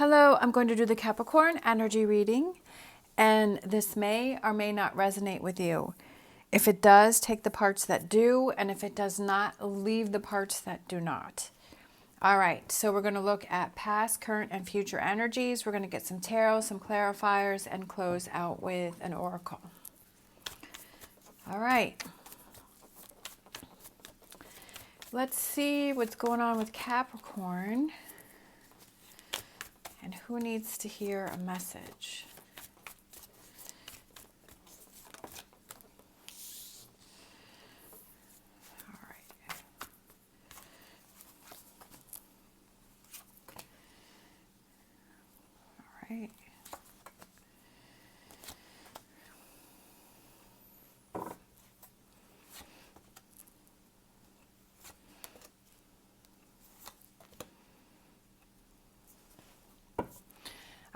Hello, I'm going to do the Capricorn energy reading, and this may or may not resonate with you. If it does, take the parts that do, and if it does not, leave the parts that do not. All right, so we're going to look at past, current, and future energies. We're going to get some tarot, some clarifiers, and close out with an oracle. All right. Let's see what's going on with Capricorn. And who needs to hear a message? All right. All right.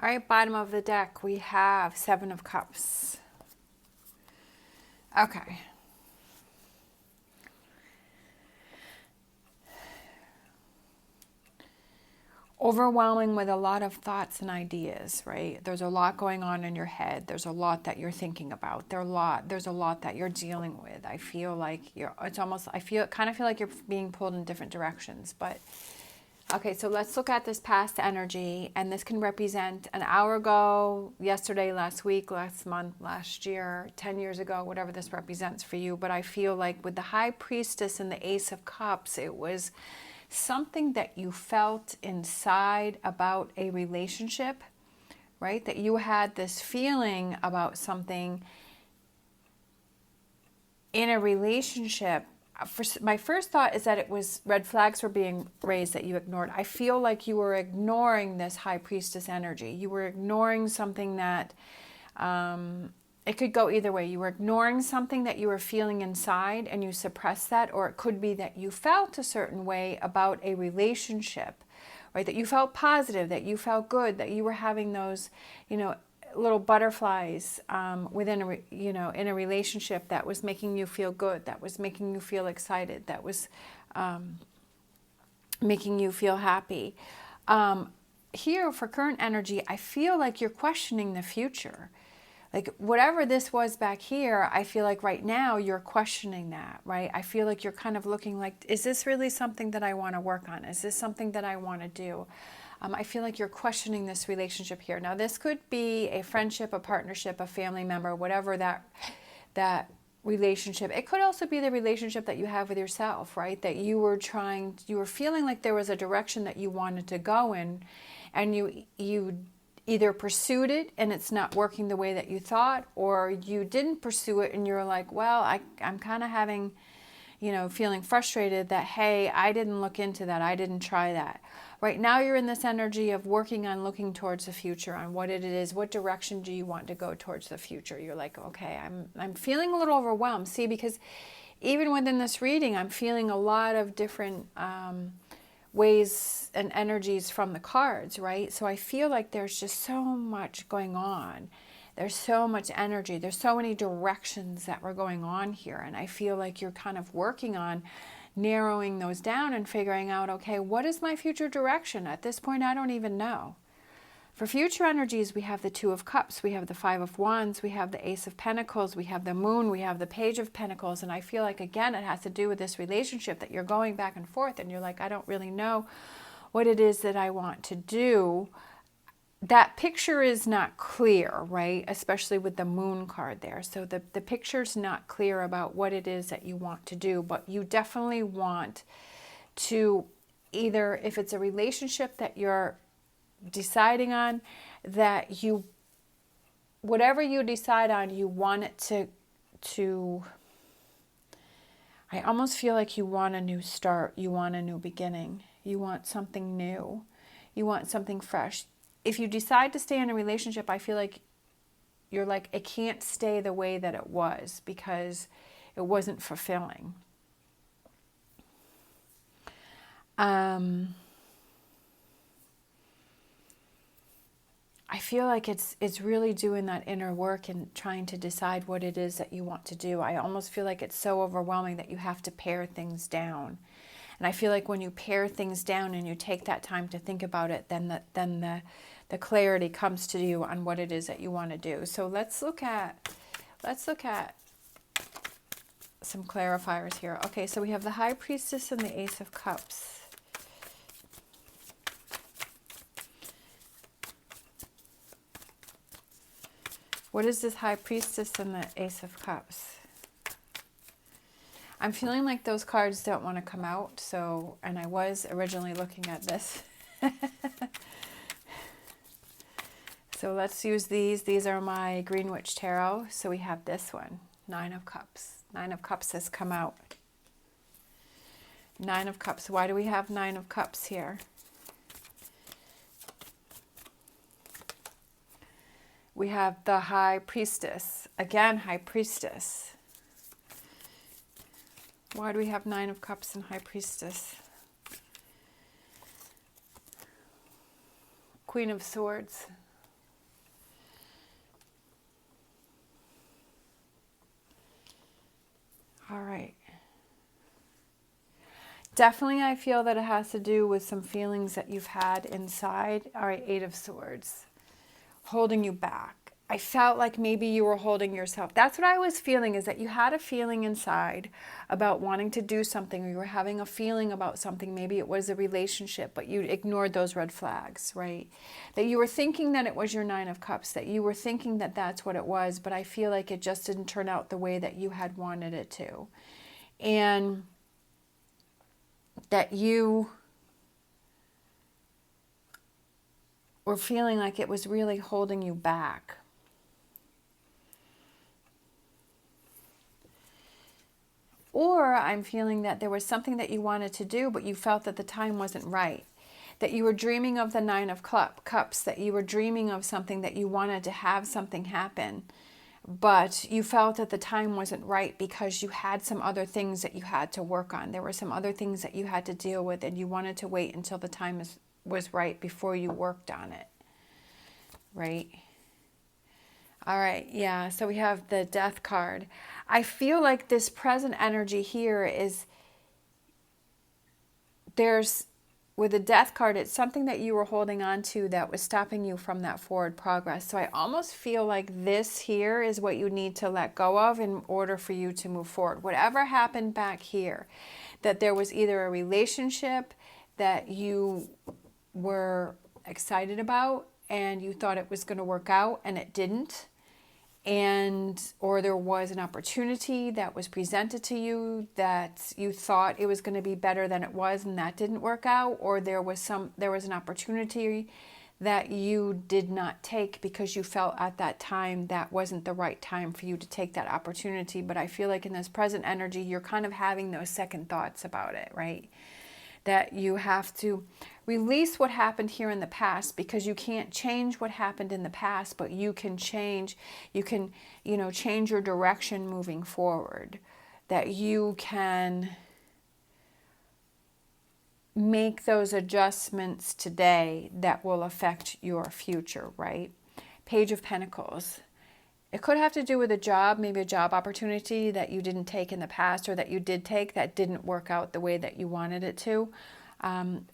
All right, bottom of the deck, we have Seven of Cups. Okay. Overwhelming with a lot of thoughts and ideas, right? There's a lot going on in your head. There's a lot that you're thinking about. There's a lot that you're dealing with. I feel like kind of feel like you're being pulled in different directions, but okay, so let's look at this past energy, and this can represent an hour ago, yesterday, last week, last month, last year, 10 years ago, whatever this represents for you. But I feel like with the High Priestess and the Ace of Cups, it was something that you felt inside about a relationship, right? That you had this feeling about something in a relationship. My first thought is that it was red flags were being raised that you ignored. I feel like you were ignoring this High Priestess energy. You were ignoring something that, it could go either way. You were ignoring something that you were feeling inside and you suppressed that, or it could be that you felt a certain way about a relationship, right? That you felt positive, that you felt good, that you were having those, little butterflies within in a relationship that was making you feel good, that was making you feel excited, that was making you feel happy. Here for current energy, I feel like you're questioning the future. Like whatever this was back here, I feel like right now you're questioning that, right? I feel like you're kind of looking like, is this really something that I want to work on? Is this something that I want to do? I feel like you're questioning this relationship here. Now, this could be a friendship, a partnership, a family member, whatever that relationship. It could also be the relationship that you have with yourself, right? That you were feeling like there was a direction that you wanted to go in, and you either pursued it and it's not working the way that you thought, or you didn't pursue it and you're like, well, I'm kind of having, feeling frustrated that, hey, I didn't look into that. I didn't try that. Right now you're in this energy of working on looking towards the future, on what it is, what direction do you want to go towards the future. You're like, okay, I'm feeling a little overwhelmed. See, because even within this reading, I'm feeling a lot of different ways and energies from the cards, right? So I feel like there's just so much going on. There's so much energy. There's so many directions that were going on here. And I feel like you're kind of working on narrowing those down and figuring out, okay, what is my future direction? At this point, I don't even know. For future energies, we have the Two of Cups, we have the Five of Wands, we have the Ace of Pentacles, we have the Moon, we have the Page of Pentacles. And I feel like, again, it has to do with this relationship that you're going back and forth and you're like, I don't really know what it is that I want to do. That picture is not clear, right? Especially with the Moon card there. So the picture's not clear about what it is that you want to do, but you definitely want to either, if it's a relationship that you're deciding on, that whatever you decide on, you want it to I almost feel like you want a new start. You want a new beginning. You want something new. You want something fresh. If you decide to stay in a relationship, I feel like you're like, it can't stay the way that it was because it wasn't fulfilling. I feel like it's really doing that inner work and trying to decide what it is that you want to do. I almost feel like it's so overwhelming that you have to pare things down. And I feel like when you pare things down and you take that time to think about it, then the clarity comes to you on what it is that you want to do. So let's look at some clarifiers here. Okay, so we have the High Priestess and the Ace of Cups. What is this High Priestess and the Ace of Cups? I'm feeling like those cards don't want to come out, so, and I was originally looking at this. So let's use these. These are my Greenwich Tarot. So we have this one, Nine of Cups. Nine of Cups has come out. Nine of Cups. Why do we have Nine of Cups here? We have the High Priestess. Again, High Priestess. Why do we have Nine of Cups and High Priestess? Queen of Swords. All right. Definitely I feel that it has to do with some feelings that you've had inside. All right, Eight of Swords. Holding you back. I felt like maybe you were holding yourself. That's what I was feeling, is that you had a feeling inside about wanting to do something, or you were having a feeling about something. Maybe it was a relationship, but you ignored those red flags, right? That you were thinking that it was your Nine of Cups, that you were thinking that that's what it was, but I feel like it just didn't turn out the way that you had wanted it to. And that you were feeling like it was really holding you back. Or I'm feeling that there was something that you wanted to do, but you felt that the time wasn't right. That you were dreaming of the Nine of Cups, that you were dreaming of something, that you wanted to have something happen, but you felt that the time wasn't right because you had some other things that you had to work on. There were some other things that you had to deal with, and you wanted to wait until the time was right before you worked on it, right? All right, yeah, so we have the Death card. I feel like this present energy here is, with the Death card, it's something that you were holding on to that was stopping you from that forward progress. So I almost feel like this here is what you need to let go of in order for you to move forward. Whatever happened back here, that there was either a relationship that you were excited about and you thought it was going to work out and it didn't, or there was an opportunity that was presented to you that you thought it was going to be better than it was and that didn't work out, or there was an opportunity that you did not take because you felt at that time that wasn't the right time for you to take that opportunity. But I feel like in this present energy, you're kind of having those second thoughts about it, right? That you have to release what happened here in the past, because you can't change what happened in the past, but you can change your direction moving forward. That you can make those adjustments today that will affect your future, right? Page of Pentacles. It could have to do with a job, maybe a job opportunity that you didn't take in the past, or that you did take that didn't work out the way that you wanted it to.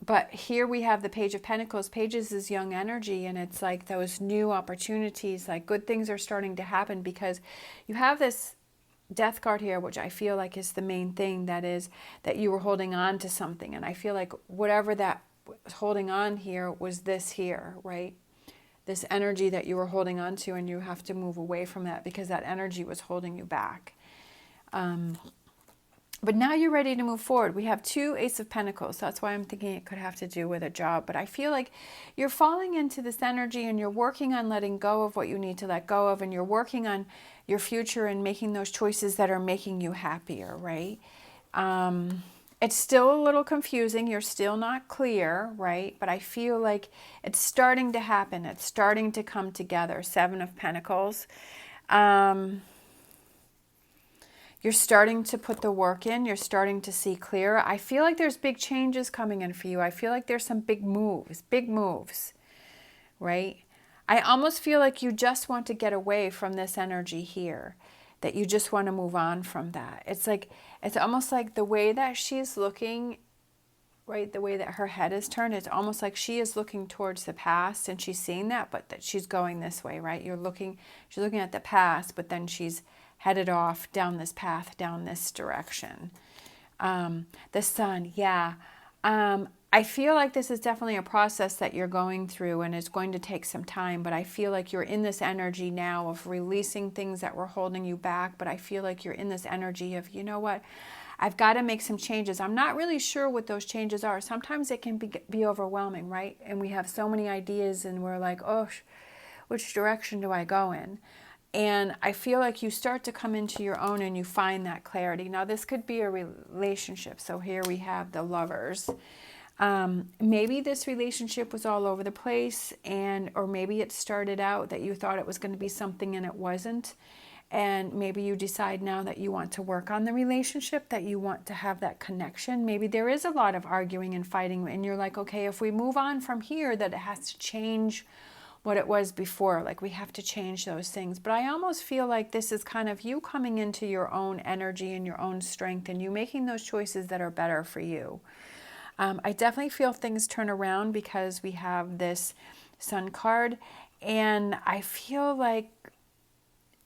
But here we have the Page of Pentacles. Pages is young energy, and it's like those new opportunities, like good things are starting to happen, because you have this Death card here, which I feel like is the main thing, that is that you were holding on to something. And I feel like whatever that was holding on here was this here, right? This energy that you were holding on to, and you have to move away from that because that energy was holding you back. But now you're ready to move forward. We have two Ace of Pentacles. So that's why I'm thinking it could have to do with a job. But I feel like you're falling into this energy, and you're working on letting go of what you need to let go of, and you're working on your future and making those choices that are making you happier, right? It's still a little confusing. You're still not clear, right? But I feel like it's starting to happen. It's starting to come together. Seven of Pentacles. You're starting to put the work in. You're starting to see clearer. I feel like there's big changes coming in for you. I feel like there's some big moves, right? I almost feel like you just want to get away from this energy here, that you just want to move on from that. It's almost like the way that she's looking right? The way that her head is turned, it's almost like she is looking towards the past and she's seeing that, but that she's going this way, right? She's looking at the past, but then she's headed off down this path, down this direction. The sun, yeah. I feel like this is definitely a process that you're going through and it's going to take some time, but I feel like you're in this energy now of releasing things that were holding you back, but I feel like you're in this energy of, you know what, I've got to make some changes. I'm not really sure what those changes are. Sometimes it can be overwhelming, right? And we have so many ideas and we're like, oh, which direction do I go in? And I feel like you start to come into your own and you find that clarity. Now, this could be a relationship. So here we have the Lovers. Maybe this relationship was all over the place, or maybe it started out that you thought it was going to be something and it wasn't. And maybe you decide now that you want to work on the relationship, that you want to have that connection. Maybe there is a lot of arguing and fighting and you're like, okay, if we move on from here, that it has to change what it was before. Like we have to change those things. But I almost feel like this is kind of you coming into your own energy and your own strength and you making those choices that are better for you. I definitely feel things turn around because we have this Sun card, and I feel like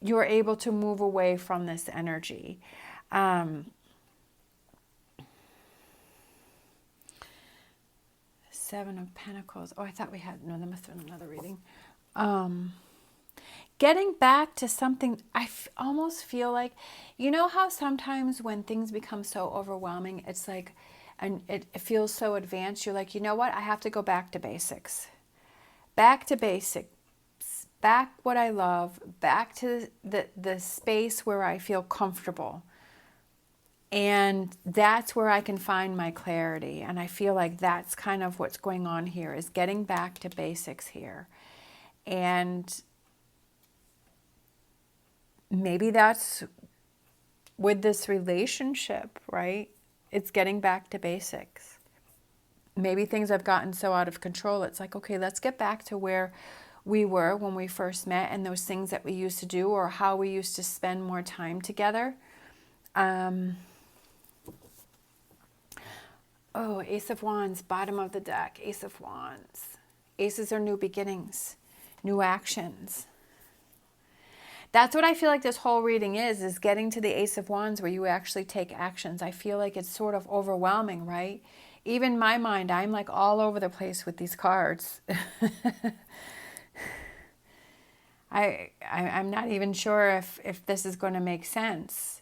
you're able to move away from this energy. Seven of Pentacles. Oh, I thought we had, no, that must have been another reading. Getting back to something, almost feel like, you know how sometimes when things become so overwhelming, it's like, and it feels so advanced, you're like, you know what, I have to go back to basics. Back to basics. Back what I love. Back to the space where I feel comfortable. And that's where I can find my clarity. And I feel like that's kind of what's going on here, is getting back to basics here. And maybe that's with this relationship, right? It's getting back to basics. Maybe things have gotten so out of control. It's like, okay, let's get back to where we were when we first met and those things that we used to do or how we used to spend more time together. Oh, Ace of Wands, bottom of the deck, Ace of Wands. Aces are new beginnings, new actions. That's what I feel like this whole reading is getting to the Ace of Wands where you actually take actions. I feel like it's sort of overwhelming, right? Even my mind, I'm like all over the place with these cards. I'm not even sure if this is going to make sense.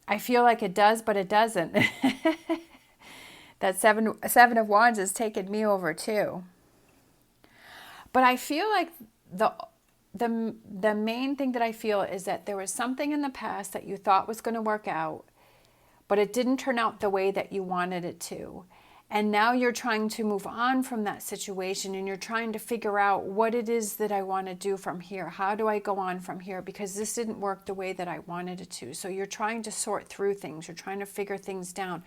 I feel like it does, but it doesn't. That seven of Wands has taken me over too. But I feel like the main thing that I feel is that there was something in the past that you thought was going to work out, but it didn't turn out the way that you wanted it to. And now you're trying to move on from that situation and you're trying to figure out what it is that I want to do from here. How do I go on from here? Because this didn't work the way that I wanted it to. So you're trying to sort through things. You're trying to figure things down.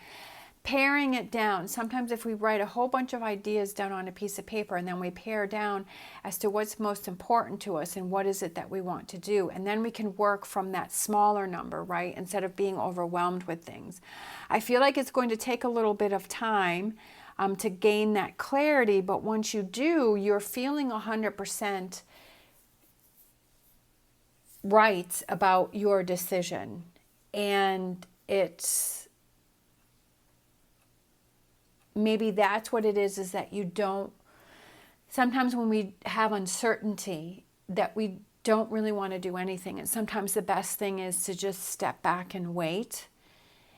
Paring it down. Sometimes if we write a whole bunch of ideas down on a piece of paper and then we pare down as to what's most important to us and what is it that we want to do. And then we can work from that smaller number, right? Instead of being overwhelmed with things. I feel like it's going to take a little bit of time to gain that clarity. But once you do, you're feeling 100% right about your decision. And maybe that's what it is that you don't, sometimes when we have uncertainty, that we don't really want to do anything. And sometimes the best thing is to just step back and wait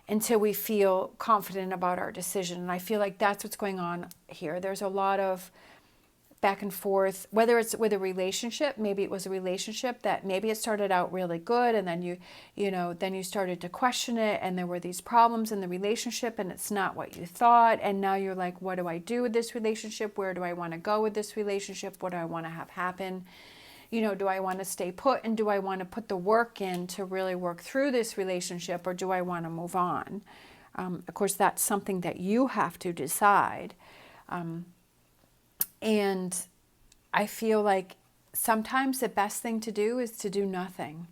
until we feel confident about our decision. And I feel like that's what's going on here. There's a lot of back and forth, whether it's with a relationship. Maybe it was a relationship that maybe it started out really good and then then you started to question it and there were these problems in the relationship and it's not what you thought, and now you're like, what do I do with this relationship? Where do I want to go with this relationship? What do I want to have happen? Do I want to stay put and do I want to put the work in to really work through this relationship, or do I want to move on? Of course, that's something that you have to decide. And I feel like sometimes the best thing to do is to do nothing.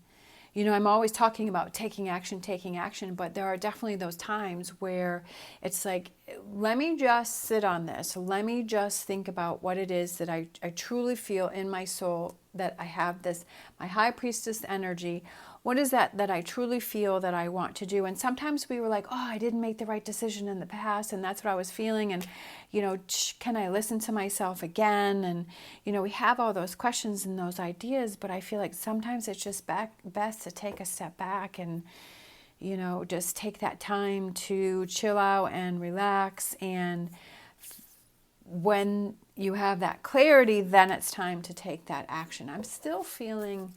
You know, I'm always talking about taking action, but there are definitely those times where it's like, let me just sit on this. Let me just think about what it is that I truly feel in my soul, that I have this, my high priestess energy. What is that I truly feel that I want to do? And sometimes we were like, oh, I didn't make the right decision in the past, and that's what I was feeling. And, you know, can I listen to myself again? And, you know, we have all those questions and those ideas, but I feel like sometimes it's just best to take a step back and, you know, just take that time to chill out and relax. And when you have that clarity, then it's time to take that action. I'm still feeling...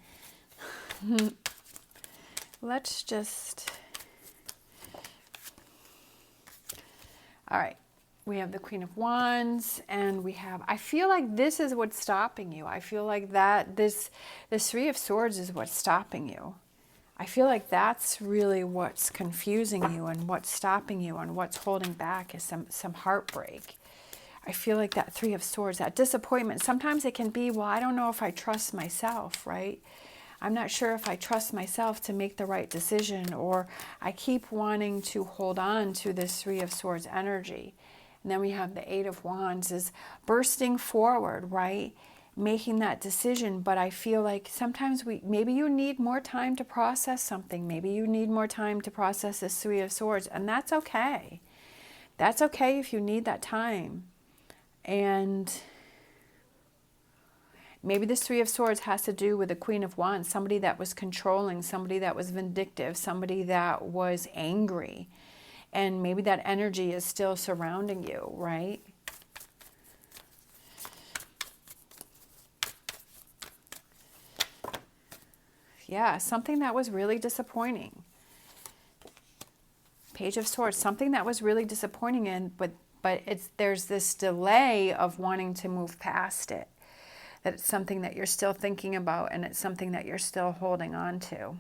Let's just, all right, we have the Queen of Wands, and we have, I feel like this is what's stopping you. I feel like that this Three of Swords is what's stopping you. I feel like that's really what's confusing you, and what's stopping you, and what's holding back is some heartbreak. I feel like that Three of Swords, that disappointment, sometimes it can be, well, I don't know if I trust myself, right? I'm not sure if I trust myself to make the right decision, or I keep wanting to hold on to this Three of Swords energy. And then we have the Eight of Wands is bursting forward, right? Making that decision. But I feel like sometimes maybe you need more time to process something. Maybe you need more time to process this Three of Swords, and that's okay. That's okay if you need that time. And maybe this Three of Swords has to do with the Queen of Wands, somebody that was controlling, somebody that was vindictive, somebody that was angry. And maybe that energy is still surrounding you, right? Yeah, something that was really disappointing. Page of Swords, something that was really disappointing, but there's this delay of wanting to move past it. That it's something that you're still thinking about, and it's something that you're still holding on to.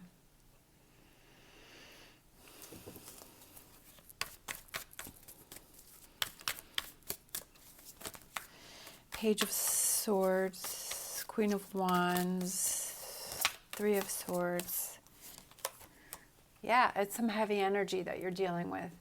Page of Swords, Queen of Wands, Three of Swords. Yeah, it's some heavy energy that you're dealing with,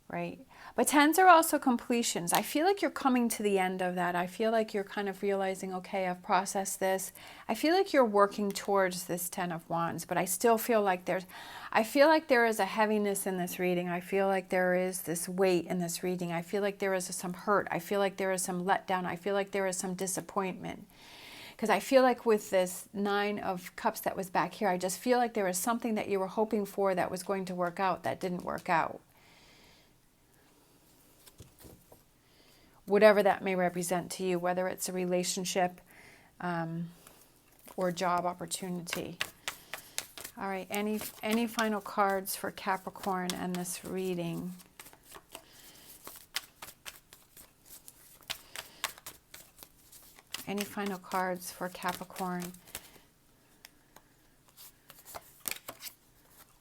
right? But tens are also completions. I feel like you're coming to the end of that. I feel like you're kind of realizing, okay, I've processed this. I feel like you're working towards this Ten of Wands, but I still feel like there is a heaviness in this reading. I feel like there is this weight in this reading. I feel like there is some hurt. I feel like there is some letdown. I feel like there is some disappointment. Because I feel like with this Nine of Cups that was back here, I just feel like there was something that you were hoping for that was going to work out that didn't work out. Whatever that may represent to you, whether it's a relationship or job opportunity. All right, any final cards for Capricorn and this reading? Any final cards for Capricorn?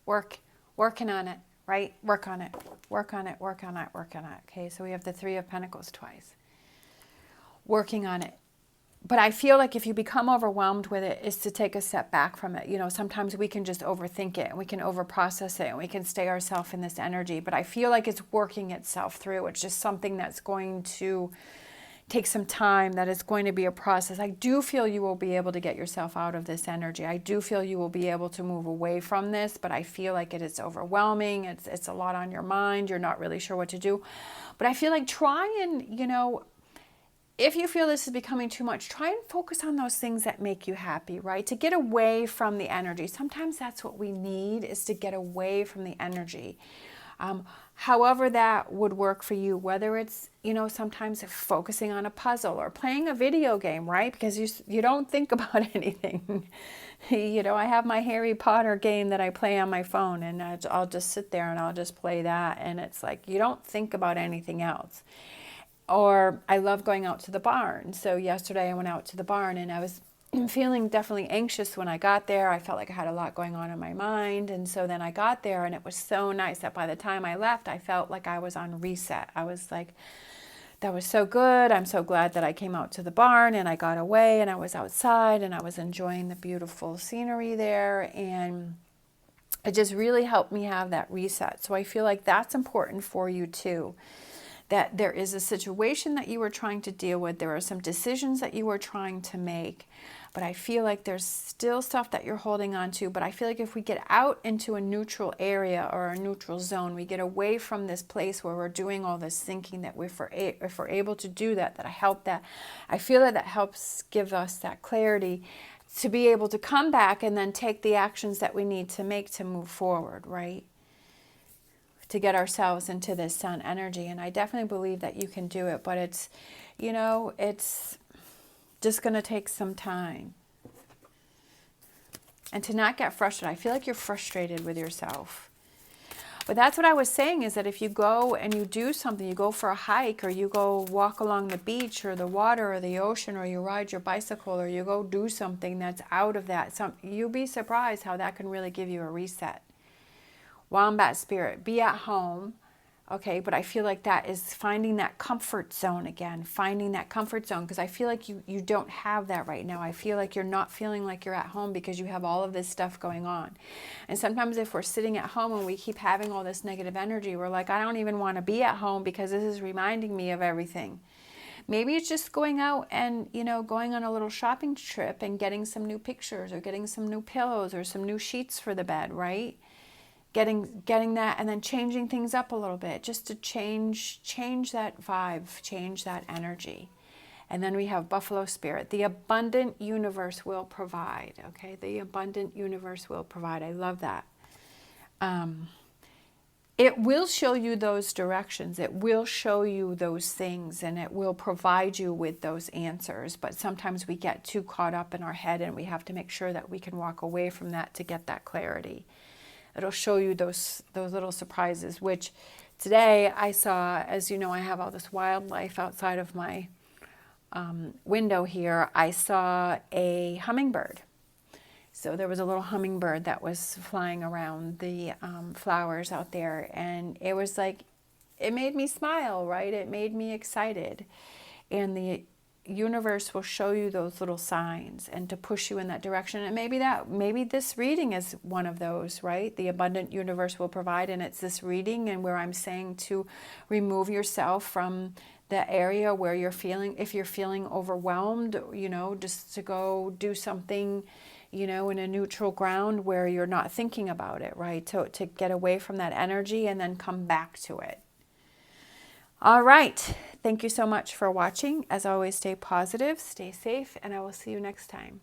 Working on it, right? Work on it. Work on it, work on it, work on it. Okay, so we have the Three of Pentacles twice. Working on it. But I feel like if you become overwhelmed with it, is to take a step back from it. You know, sometimes we can just overthink it, and we can overprocess it, and we can stay ourselves in this energy. But I feel like it's working itself through. It's just something that's going to take some time, that is going to be a process. I do feel you will be able to get yourself out of this energy. I do feel you will be able to move away from this, but I feel like it is overwhelming. It's a lot on your mind. You're not really sure what to do. But I feel like try and, you know, if you feel this is becoming too much, try and focus on those things that make you happy, right? To get away from the energy. Sometimes that's what we need, is to get away from the energy. However that would work for you, whether it's, you know, sometimes focusing on a puzzle or playing a video game, right? Because you don't think about anything. You know, I have my Harry Potter game that I play on my phone, and I'll just sit there and I'll just play that. And it's like, you don't think about anything else. Or I love going out to the barn. So yesterday I went out to the barn, and I was feeling definitely anxious when I got there. I felt like I had a lot going on in my mind. And so then I got there, and it was so nice that by the time I left, I felt like I was on reset. I was like, that was so good. I'm so glad that I came out to the barn and I got away and I was outside and I was enjoying the beautiful scenery there. And it just really helped me have that reset. So I feel like that's important for you too. That there is a situation that you were trying to deal with. There are some decisions that you were trying to make. But I feel like there's still stuff that you're holding on to. But I feel like if we get out into a neutral area or a neutral zone, we get away from this place where we're doing all this thinking, that if we're able to do that, I feel like that helps give us that clarity to be able to come back and then take the actions that we need to make to move forward, right? To get ourselves into this sun energy. And I definitely believe that you can do it, but it's, you know, it's just going to take some time. And to not get frustrated. I feel like you're frustrated with yourself. But that's what I was saying, is that if you go and you do something, you go for a hike, or you go walk along the beach or the water or the ocean, or you ride your bicycle, or you go do something that's out of that, you'll be surprised how that can really give you a reset. Wombat spirit, be at home. Okay, but I feel like that is finding that comfort zone again, finding that comfort zone, because I feel like you don't have that right now. I feel like you're not feeling like you're at home because you have all of this stuff going on. And sometimes if we're sitting at home and we keep having all this negative energy, we're like, I don't even want to be at home because this is reminding me of everything. Maybe it's just going out and, you know, going on a little shopping trip and getting some new pictures or getting some new pillows or some new sheets for the bed, right? Getting that, and then changing things up a little bit, just to change that vibe, change that energy. And then we have Buffalo Spirit. The abundant universe will provide. Okay, the abundant universe will provide. I love that. It will show you those directions. It will show you those things, and it will provide you with those answers. But sometimes we get too caught up in our head, and we have to make sure that we can walk away from that to get that clarity. It'll show you those little surprises, which today I saw. As you know, I have all this wildlife outside of my window here. I saw a hummingbird. So there was a little hummingbird that was flying around the flowers out there, and it was like, it made me smile, right? It made me excited. And the universe will show you those little signs and to push you in that direction. And maybe this reading is one of those, right? The abundant universe will provide, and it's this reading and where I'm saying to remove yourself from the area where you're feeling, if you're feeling overwhelmed, you know, just to go do something, you know, in a neutral ground where you're not thinking about it, right? To get away from that energy and then come back to it. All right. Thank you so much for watching. As always, stay positive, stay safe, and I will see you next time.